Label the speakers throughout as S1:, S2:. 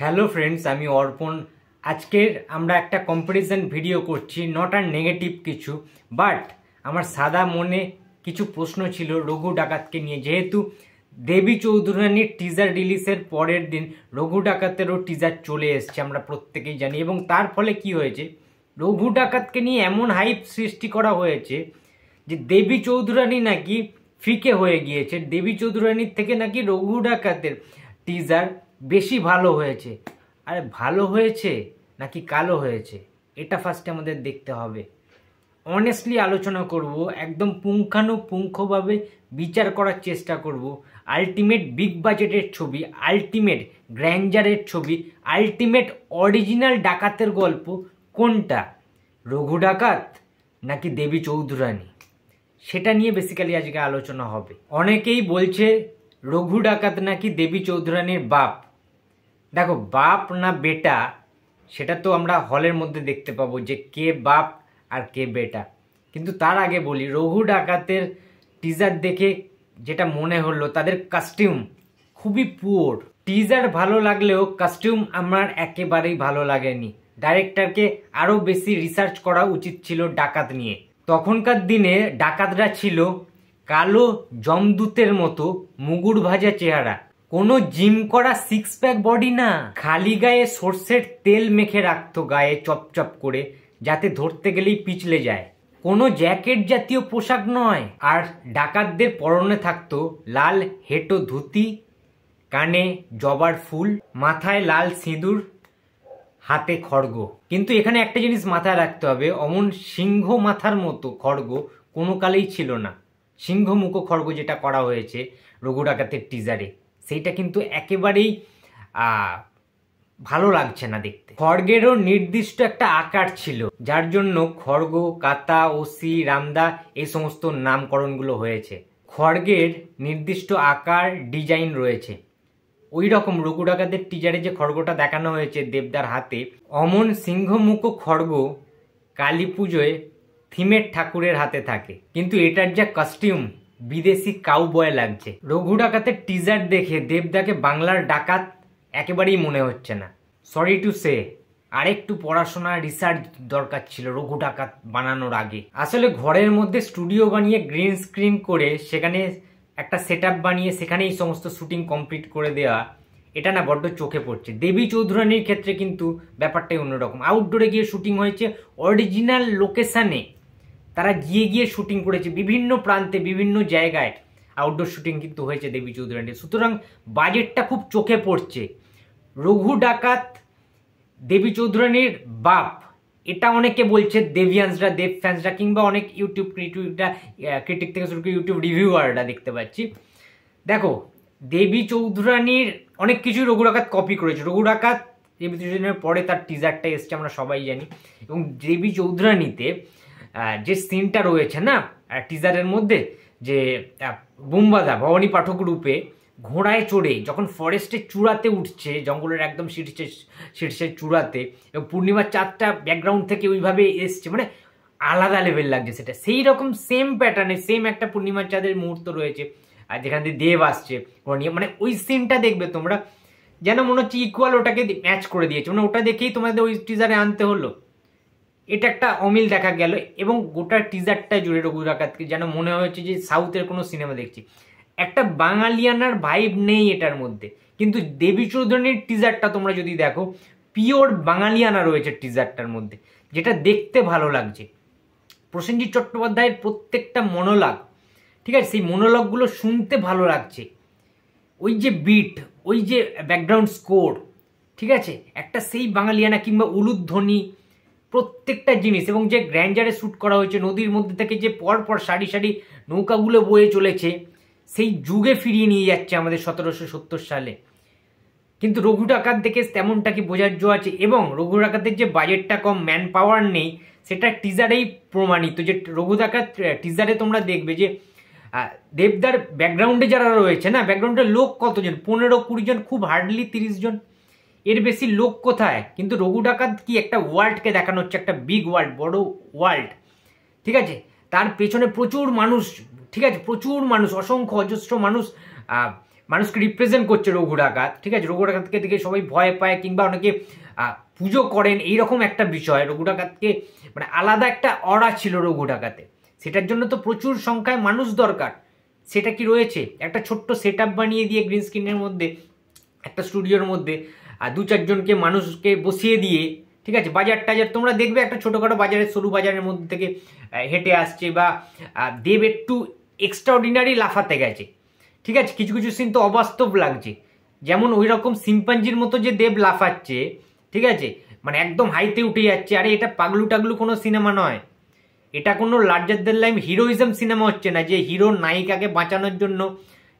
S1: Hello friends, আমি অর্পণ। আজকের আমরা একটা কম্পারিজন ভিডিও করছি, নট আর নেগেটিভ কিছু, বাট আমার সাদা মনে কিছু প্রশ্ন ছিল রঘু ডাকাতকে নিয়ে। যেহেতু দেবী চৌধুরানীর টিজার রিলিজের পরের দিন রঘু ডাকাতেরও টিজার চলে এসছে, আমরা প্রত্যেকেই জানি। এবং তার ফলে কি হয়েছে, রঘু ডাকাতকে নিয়ে এমন হাইপ সৃষ্টি করা হয়েছে যে দেবী চৌধুরানী নাকি ফিকে হয়ে গিয়েছে, দেবী চৌধুরানীর থেকে নাকি রঘু ডাকাতের টিজার বেশি ভালো হয়েছে। আরে ভালো হয়েছে নাকি কালো হয়েছে, এটা ফার্স্টে আমাদের দেখতে হবে। অনেস্টলি আলোচনা করব, একদম পুঙ্খানুপুঙ্খভাবে বিচার করার চেষ্টা করব। আলটিমেট বিগ বাজেটের ছবি, আলটিমেট গ্র্যান্ডারের ছবি, আলটিমেট অরিজিনাল ডাকাতের গল্প কোনটা, রঘু ডাকাত নাকি দেবী চৌধুরানী, সেটা নিয়ে বেসিক্যালি আজকে আলোচনা হবে। অনেকেই বলছে রঘু ডাকাত নাকি দেবী চৌধুরানীর বাপ। দেখো, বাপ না বেটা সেটা তো আমরা হলের মধ্যে দেখতে পাবো যে কে বাপ আর কে বেটা। কিন্তু তার আগে বলি, রঘু ডাকাতের টিজার দেখে যেটা মনে হলো, তাদের কাস্টিউম খুবই পুয়ার। টিজার ভালো লাগলেও কাস্টিউম আমার একেবারেই ভালো লাগেনি। ডাইরেক্টরকে আরও বেশি রিসার্চ করা উচিত ছিল ডাকাত নিয়ে। তখনকার দিনে ডাকাতরা ছিল কালো জমদূতের মতো মুগুর ভাজা চেহারা, কোনো জিম করা সিক্স প্যাক বডি না, খালি গায়ে সর্ষের তেল মেখে রাখতো গায়ে চপচপ করে, যাতে ধরতে গেলেই পিছলে যায়। কোনো জ্যাকেট জাতীয় পোশাক নয়। আর ডাকাতদের পরনে থাকতো লাল হেঁটো ধুতি, কানে জবার ফুল, মাথায় লাল সিঁদুর, হাতে খড়গ। কিন্তু এখানে একটা জিনিস মাথায় রাখতে হবে, অমন সিংহ মাথার মতো খড়গ কোনো কালেই ছিল না। সিংহ মুখো খড়গ যেটা করা হয়েছে রঘু ডাকাতের টিজারে, সেইটা কিন্তু একেবারেই ভালো লাগছে না দেখতে। খড়গেরও নির্দিষ্ট একটা আকার ছিল, যার জন্য খড়গ, কাতা, ওসি, রামদা এই সমস্ত নামকরণগুলো হয়েছে। খড়গের নির্দিষ্ট আকার, ডিজাইন রয়েছে। ওই রকম রঘু ডাকাতের টিজারে যে খড়গটা দেখানো হয়েছে দেবদার হাতে, অমন সিংহমুখো খড়গ কালী পুজোয় থিমের ঠাকুরের হাতে থাকে। কিন্তু এটার যা কস্টিউম, বিদেশি কাউবয় লাগছে। রঘু ডাকাতের টিজার দেখে দেবদাকে বাংলার ডাকাত একেবারেই মনে হচ্ছে না। সরি টু সে, আরেকটু পড়াশোনা রিসার্চ দরকার ছিল রঘু ডাকাত বানানোর আগে। আসলে ঘরের মধ্যে স্টুডিও বানিয়ে গ্রিন স্ক্রিন করে সেখানে একটা সেট বানিয়ে সেখানে এই সমস্ত শুটিং কমপ্লিট করে দেওয়া, এটা না বড্ড চোখে পড়ছে। দেবী চৌধুরানীর ক্ষেত্রে কিন্তু ব্যাপারটাই অন্যরকম। আউটডোরে গিয়ে শুটিং হয়েছে, অরিজিনাল লোকেশানে তারা গিয়ে শুটিং করেছে, বিভিন্ন প্রান্তে বিভিন্ন জায়গায় আউটডোর শুটিং কিন্তু হয়েছে দেবী চৌধুরানীর। সুতরাং বাজেটটা খুব চোখে পড়ছে। রঘু ডাকাত দেবী চৌধুরানীর বাপ, এটা অনেকে বলছে, দেবিয়ান্সরা, দেব ফ্যান্সরা, কিংবা অনেক ইউটিউব ক্রিটিক থেকে শুরু করে ইউটিউব রিভিউয়াররা দেখতে পাচ্ছি। দেখো, দেবী চৌধুরানীর অনেক কিছু রঘু ডাকাত কপি করেছে। রঘু ডাকাত দেবী চৌধুরানীর পরে তার টিজারটা এসছে, আমরা সবাই জানি। এবং দেবী চৌধুরানীতে যে সিনটা রয়েছে না টিজারের মধ্যে, যে বুম্বাদা ভবানী পাঠক রূপে ঘোড়ায় চড়ে যখন ফরেস্টের চূড়াতে উঠছে, জঙ্গলের একদম শীর্ষের চূড়াতে, এবং পূর্ণিমার চাঁদটা ব্যাকগ্রাউন্ড থেকে ওইভাবে এসছে, মানে আলাদা লেভেল লাগছে সেটা। সেই রকম সেম প্যাটার্নে সেম একটা পূর্ণিমার চাঁদের মুহূর্ত রয়েছে, আর যেখান দিয়ে দেব আসছে নিয়ে, মানে ওই সিনটা দেখবে তোমরা, যেন মনে হচ্ছে ইকুয়াল ওটাকে ম্যাচ করে দিয়েছে। মানে ওটা দেখেই তোমাদের ওই টিজারে আনতে হলো, এটা একটা অমিল দেখা গেল। এবং গোটা টিজারটা জুড়ে রঘু ডাকাতকে যেন মনে হয়েছে যে সাউথের কোনো সিনেমা দেখছি। একটা বাঙালিয়ানার ভাইব নেই এটার মধ্যে। কিন্তু দেবী চৌধুরানীর টিজারটা তোমরা যদি দেখো, পিওর বাঙালিয়ানা রয়েছে টিজারটার মধ্যে, যেটা দেখতে ভালো লাগছে। প্রসেনজিৎ চট্টোপাধ্যায়ের প্রত্যেকটা মনোলগ, ঠিক আছে, সেই মনোলগগুলো শুনতে ভালো লাগছে। ওই যে বিট, ওই যে ব্যাকগ্রাউন্ড স্কোর, ঠিক আছে, একটা সেই বাঙালিয়ানা কিংবা উলুধ্বনি, প্রত্যেকটা জিনিস। এবং যে গ্র্যান্ডারে শ্যুট করা হয়েছে, নদীর মধ্যে থেকে যে পরপর সারি সারি নৌকাগুলো বয়ে চলেছে, সেই যুগে ফিরিয়ে নিয়ে যাচ্ছে আমাদের 1770 সালে। কিন্তু রঘু ডাকাত দেখে তেমনটা কি বোঝার জো আছে? এবং রঘু ডাকাতের যে বাজেটটা কম, ম্যান পাওয়ার নেই, সেটা টিজারেই প্রমাণিত। যে রঘু ডাকাত টিজারে তোমরা দেখবে যে দেবদার ব্যাকগ্রাউন্ডে যারা রয়েছে না, ব্যাকগ্রাউন্ডে লোক কতজন, 15-20 জন, খুব হার্ডলি 30 জন, এর বেশি লোক কোথায়? কিন্তু রঘু ডাকাত কি একটা ওয়ার্ল্ডকে দেখানো হচ্ছে, একটা বিগ ওয়ার্ল্ড, বড় ওয়ার্ল্ড, ঠিক আছে, তার পেছনে প্রচুর মানুষ, ঠিক আছে, প্রচুর মানুষ, অসংখ্য অজস্র মানুষ মানুষকে রিপ্রেজেন্ট করছে রঘু ডাকাত, ঠিক আছে, রঘু ডাকাতকে দেখে সবাই ভয় পায় কিংবা অনেকে পুজো করেন, এইরকম একটা বিষয়। রঘু ডাকাতকে মানে আলাদা একটা অরা ছিল রঘু ডাকাতে, সেটার জন্য তো প্রচুর সংখ্যায় মানুষ দরকার। সেটা কি রয়েছে? একটা ছোট্ট সেট আপ বানিয়ে দিয়ে গ্রিন স্ক্রিনের মধ্যে একটা স্টুডিওর মধ্যে 2-4 জনকে মানুষকে বসিয়ে দিয়ে, ঠিক আছে, বাজার টাজার তোমরা দেখবে একটা ছোটোখাটো বাজারের সরু বাজারের মধ্যে থেকে হেঁটে আসছে বা দেব একটু এক্সট্রাঅর্ডিনারি লাফাতে গেছে, ঠিক আছে, কিছু কিছু সিন তো অবাস্তব লাগছে, যেমন ওই রকম সিম্পাঞ্জির মতো যে দেব লাফাচ্ছে, ঠিক আছে, মানে একদম হাইতে উঠে যাচ্ছে। আরে এটা পাগলু টাগলু কোনো সিনেমা নয়, এটা কোনো larger than life heroism cinema হচ্ছে না যে হিরো নায়িকাকে বাঁচানোর জন্য,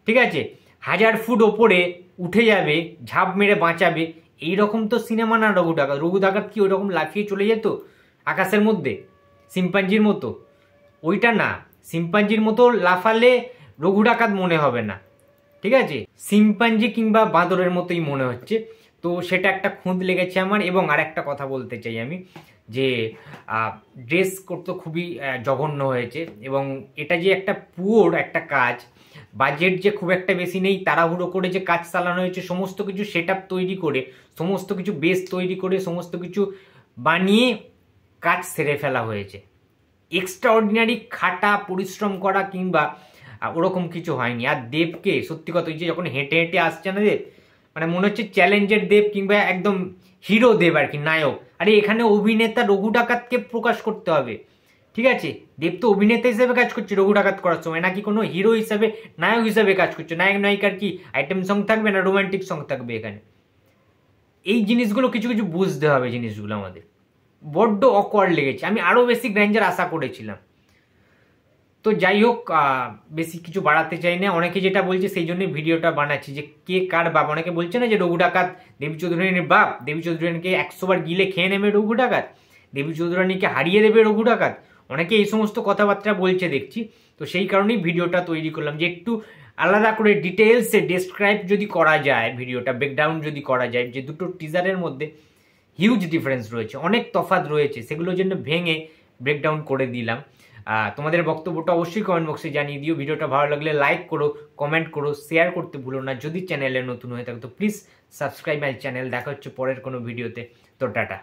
S1: ঠিক আছে, 1000 ফুট ওপরে উঠে যাবে, ঝাঁপ মেরে বাঁচাবে, এইরকম তো সিনেমা না রঘু ডাকাত। রঘু ডাকাত কি ওইরকম লাফিয়ে চলে যেত আকাশের মধ্যে সিম্পাঞ্জির মতো? ওইটা না, সিম্পাঞ্জির মতো লাফালে রঘু ডাকাত মনে হবে না, ঠিক আছে, সিম্পাঞ্জি কিংবা বাঁদরের মতোই মনে হচ্ছে। তো সেটা একটা খুঁত লেগেছে আমার। এবং আর একটা কথা বলতে চাই আমি, যে ড্রেস করতে খুবই জঘন্য হয়েছে। এবং এটা যে একটা পুয়োর একটা কাজ, বাজেট যে খুব একটা বেশি নেই, তাড়াহুড়ো করে যে কাজ চালানো হয়েছে, সমস্ত কিছু সেট আপ তৈরি করে, সমস্ত কিছু বেস তৈরি করে, সমস্ত কিছু বানিয়ে কাজ সেরে ফেলা হয়েছে। এক্সট্রা অর্ডিনারি খাটা পরিশ্রম করা কিংবা ওরকম কিছু হয়নি। আর দেবকে সত্যি কথা, যে যখন হেঁটে হেঁটে আসছে না দেব, মানে মনে হচ্ছে চ্যালেঞ্জের দেব কিংবা একদম হিরো দেব আর কি, নায়ক। আরে এখানে অভিনেতা রঘু ডাকাতকে প্রকাশ করতে হবে, ঠিক আছে, দেব তো অভিনেতা হিসেবে কাজ করছে রঘু ডাকাত করার সময়, নাকি কোনো হিরো হিসাবে নায়ক হিসাবে কাজ করছে। নায়ক নায়িকার কি আইটেম সং থাকবে না রোমান্টিক সং থাকবে এখানে? এই জিনিসগুলো কিছু কিছু বুঝতে হবে, জিনিসগুলো আমাদের বড্ড অকওয়ার্ড লেগেছে। আমি আরো বেশি গ্র্যান্ডার আশা করেছিলাম। তো যাই হোক, বেশি কিছু বাড়াতে চাই না। অনেকে যেটা বলছে সেই জন্য ভিডিওটা বানাচ্ছি, যে কে কার বাপ। অনেকে বলছে না যে রঘু ডাকাত দেবী চৌধুরানীর বাপ, দেবী চৌধুরানীকে 100 বার গিলে খেয়ে নেবে রঘু ডাকাত, দেবী চৌধুরানীকে হারিয়ে দেবে রঘু ডাকাত, অনেকে এই সমস্ত কথাবার্তা বলছে দেখছি। তো সেই কারণেই ভিডিওটা তৈরি করলাম, যে একটু আলাদা করে ডিটেলসে ডেসক্রাইব যদি করা যায়, ভিডিওটা ব্রেকডাউন যদি করা যায়, যে দুটো টিজারের মধ্যে হিউজ ডিফারেন্স রয়েছে, অনেক তফাৎ রয়েছে, সেগুলোর জন্য ভেঙে ব্রেকডাউন করে দিলাম। তোমাদের বক্তব্যটা অবশ্যই কমেন্ট বক্সে জানিয়ে দিও। ভিডিওটা ভালো লাগলে লাইক করো, কমেন্ট করো, শেয়ার করতে ভুলো না। যদি চ্যানেলে নতুন হয়ে থাকে তো প্লিজ সাবস্ক্রাইব মাই চ্যানেল। দেখা হচ্ছে পরের কোনো ভিডিওতে। তো টাটা।